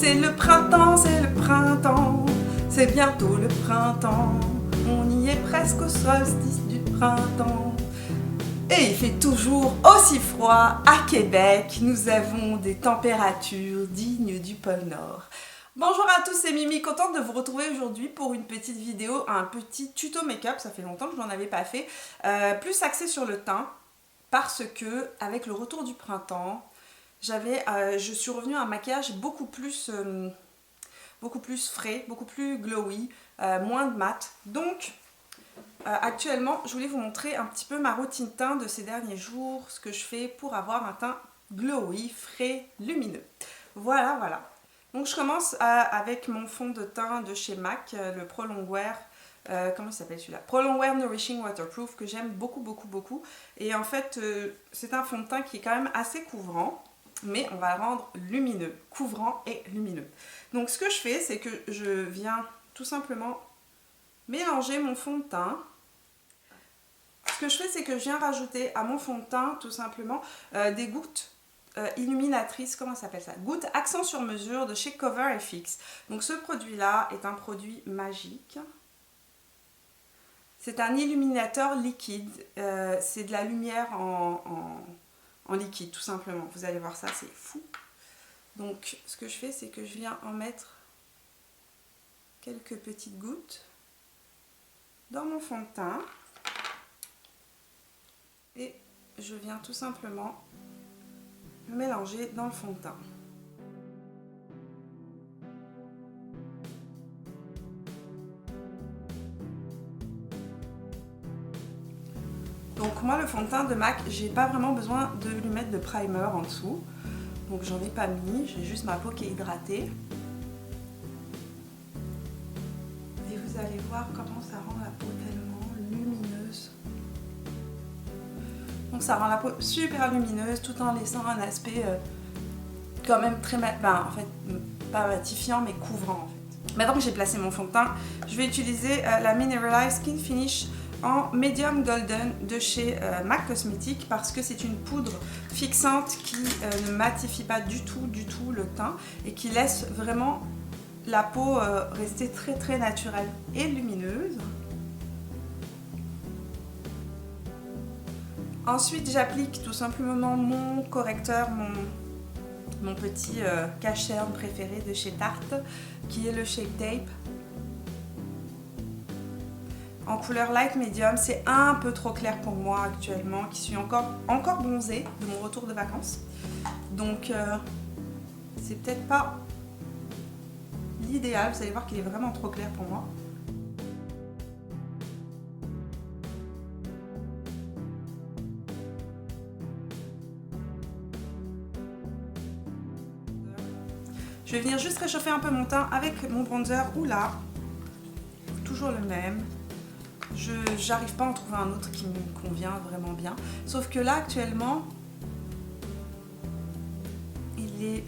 C'est le printemps, c'est bientôt le printemps. On y est presque au solstice du printemps. Et il fait toujours aussi froid à Québec. Nous avons des températures dignes du pôle Nord. Bonjour à tous, c'est Mimi, contente de vous retrouver aujourd'hui pour une petite vidéo, un petit tuto make-up. Ça fait longtemps que je n'en avais pas fait. Plus axé sur le teint, parce que avec le retour du printemps, je suis revenue à un maquillage beaucoup plus frais, beaucoup plus glowy, moins de mat. Donc actuellement, je voulais vous montrer un petit peu ma routine teint de ces derniers jours, ce que je fais pour avoir un teint glowy, frais, lumineux. Voilà. Donc je commence avec mon fond de teint de chez MAC, le Pro Longwear. Comment il s'appelle celui-là? Pro Longwear Nourishing Waterproof, que j'aime beaucoup. Et en fait, c'est un fond de teint qui est quand même assez couvrant, mais on va le rendre lumineux, couvrant et lumineux. Donc ce que je fais, c'est que je viens tout simplement mélanger mon fond de teint. Ce que je fais, c'est que je viens rajouter à mon fond de teint tout simplement des gouttes illuminatrices, comment ça s'appelle ça? Gouttes accent sur mesure de chez Cover FX. Donc ce produit-là est un produit magique. C'est un illuminateur liquide, c'est de la lumière en liquide tout simplement. Vous allez voir ça, c'est fou. Donc ce que je fais, c'est que je viens en mettre quelques petites gouttes dans mon fond de teint. Et je viens tout simplement le mélanger dans le fond de teint. Donc moi, le fond de teint de MAC, j'ai pas vraiment besoin de lui mettre de primer en dessous. Donc j'en ai pas mis, j'ai juste ma peau qui est hydratée. Et vous allez voir comment ça rend la peau tellement lumineuse. Donc ça rend la peau super lumineuse tout en laissant un aspect quand même très en fait pas matifiant mais couvrant en fait. Maintenant que j'ai placé mon fond de teint, je vais utiliser la Mineralized Skin Finish en Medium Golden de chez MAC Cosmetics, parce que c'est une poudre fixante qui ne matifie pas du tout le teint et qui laisse vraiment la peau rester très naturelle et lumineuse. Ensuite, j'applique tout simplement mon correcteur, mon petit cache-cerne préféré de chez Tarte, qui est le Shape Tape. En couleur light medium, c'est un peu trop clair pour moi actuellement, qui suis encore bronzée de mon retour de vacances. Donc, c'est peut-être pas l'idéal, vous allez voir qu'il est vraiment trop clair pour moi. Je vais venir juste réchauffer un peu mon teint avec mon bronzer Hoola, toujours le même. J'arrive pas à en trouver un autre qui me convient vraiment bien. Sauf que là actuellement, il est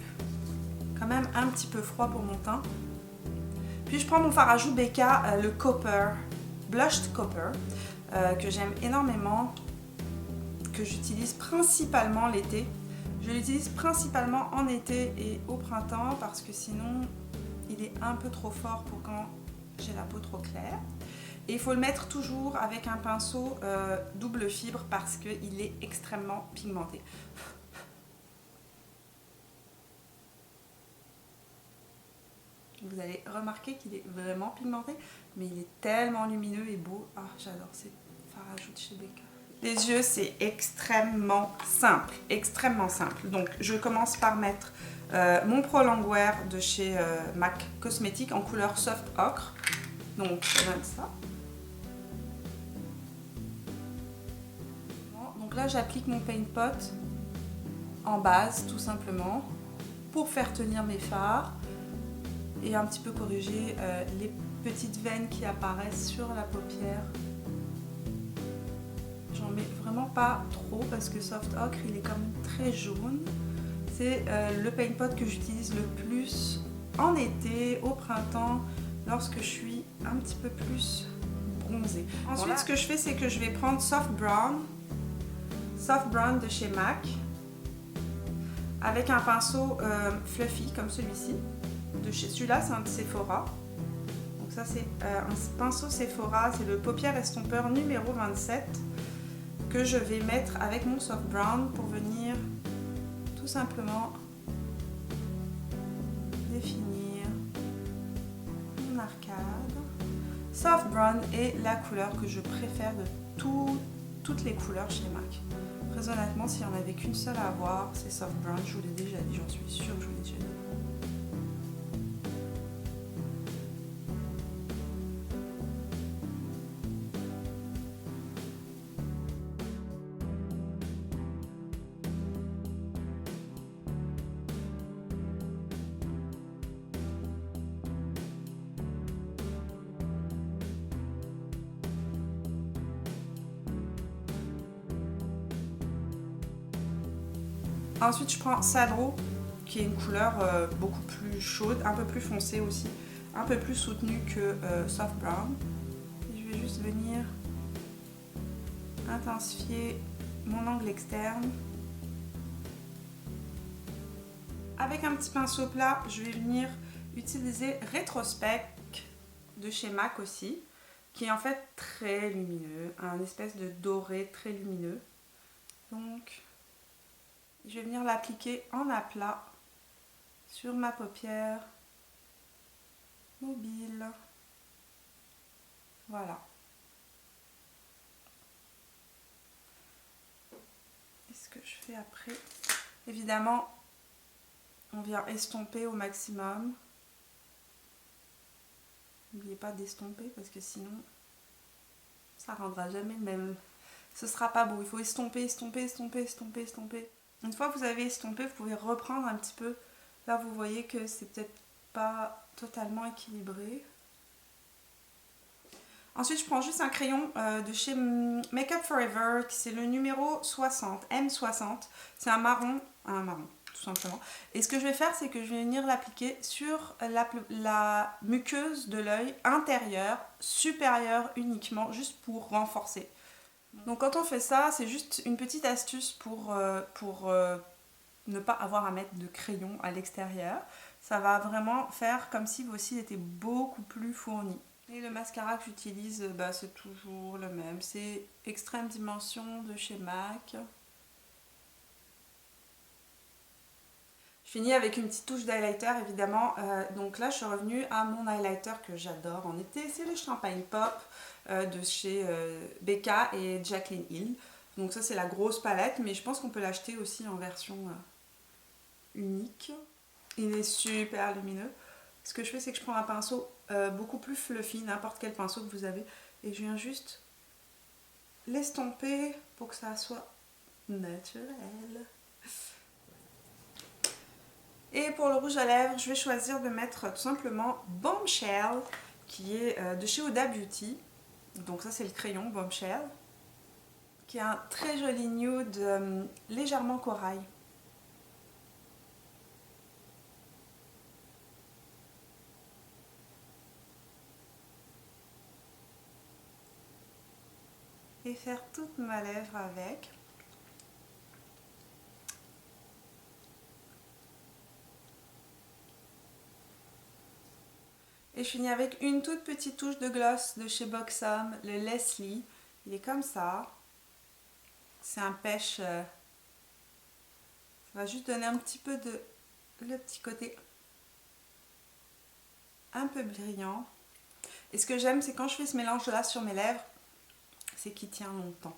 quand même un petit peu froid pour mon teint. Puis je prends mon fard à joues Becca, le Copper, Blushed Copper, que j'aime énormément, que j'utilise principalement l'été. Je l'utilise principalement en été et au printemps parce que sinon il est un peu trop fort pour quand j'ai la peau trop claire. Et il faut le mettre toujours avec un pinceau double fibre parce qu'il est extrêmement pigmenté. Vous allez remarquer qu'il est vraiment pigmenté, mais il est tellement lumineux et beau. Ah, j'adore ces fards à joues de chez Becca. Les yeux, c'est extrêmement simple, Donc, je commence par mettre mon Pro Longwear de chez MAC Cosmetics en couleur Soft Ocre. Donc, je donne ça. Donc là, j'applique mon Paint Pot en base, tout simplement, pour faire tenir mes fards et un petit peu corriger les petites veines qui apparaissent sur la paupière. J'en mets vraiment pas trop parce que Soft Ocre, il est quand même très jaune. C'est le Paint Pot que j'utilise le plus en été, au printemps, lorsque je suis un petit peu plus bronzée. Ensuite, ce que je fais, c'est que je vais prendre Soft Brown de chez MAC, avec un pinceau fluffy comme celui-ci. Celui-là, c'est un de Sephora. Donc ça, c'est un pinceau Sephora. C'est le paupière estompeur numéro 27 que je vais mettre avec mon soft brown pour venir tout simplement définir mon arcade. Soft brown est la couleur que je préfère de toutes les couleurs chez MAC. Très honnêtement, s'il n'y en avait qu'une seule à avoir, c'est soft brown. Je vous l'ai déjà dit, j'en suis sûre que je vous l'ai déjà dit. Ensuite, je prends Sadro, qui est une couleur beaucoup plus chaude, un peu plus foncée aussi, un peu plus soutenue que Soft Brown. Et je vais juste venir intensifier mon angle externe. Avec un petit pinceau plat, je vais venir utiliser Retrospect de chez MAC aussi, qui est en fait très lumineux, un espèce de doré très lumineux. Donc, je vais venir l'appliquer en aplat sur ma paupière mobile. Voilà. Et ce que je fais après, évidemment, on vient estomper au maximum. N'oubliez pas d'estomper parce que sinon, ça ne rendra jamais le même. Ce sera pas beau. Il faut estomper, estomper, estomper, estomper, estomper. Une fois que vous avez estompé, vous pouvez reprendre un petit peu. Là, vous voyez que c'est peut-être pas totalement équilibré. Ensuite, je prends juste un crayon de chez Make Up For Ever, c'est le numéro 60, M60. C'est un marron, tout simplement. Et ce que je vais faire, c'est que je vais venir l'appliquer sur la muqueuse de l'œil intérieur, supérieur uniquement, juste pour renforcer. Donc quand on fait ça, c'est juste une petite astuce pour ne pas avoir à mettre de crayon à l'extérieur. Ça va vraiment faire comme si vos cils étaient beaucoup plus fournis. Et le mascara que j'utilise, c'est toujours le même. C'est Extrême Dimension de chez MAC. Je finis avec une petite touche d'highlighter évidemment. Donc là, je suis revenue à mon highlighter que j'adore en été. C'est le Champagne Pop de chez Becca et Jaclyn Hill. Donc ça, c'est la grosse palette, mais je pense qu'on peut l'acheter aussi en version unique. Il est super lumineux. Ce que je fais, c'est que je prends un pinceau beaucoup plus fluffy, n'importe quel pinceau que vous avez, et je viens juste l'estomper pour que ça soit naturel. Et pour le rouge à lèvres, je vais choisir de mettre tout simplement Bombshell, qui est de chez Huda Beauty. Donc ça, c'est le crayon Bombshell, qui est un très joli nude légèrement corail. Et faire toute ma lèvre avec. Et je finis avec une toute petite touche de gloss de chez Buxom, le Leslie. Il est comme ça. C'est un pêche. Ça va juste donner un petit peu de le petit côté un peu brillant. Et ce que j'aime, c'est quand je fais ce mélange là sur mes lèvres, c'est qu'il tient longtemps.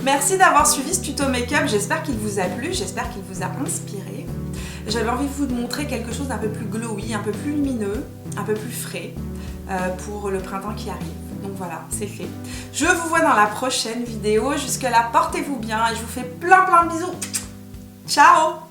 Merci d'avoir suivi ce tuto make-up, j'espère qu'il vous a plu, j'espère qu'il vous a inspiré. J'avais envie de vous montrer quelque chose d'un peu plus glowy, un peu plus lumineux, un peu plus frais pour le printemps qui arrive. Donc voilà, c'est fait. Je vous vois dans la prochaine vidéo. Jusque là, portez-vous bien et je vous fais plein de bisous. Ciao!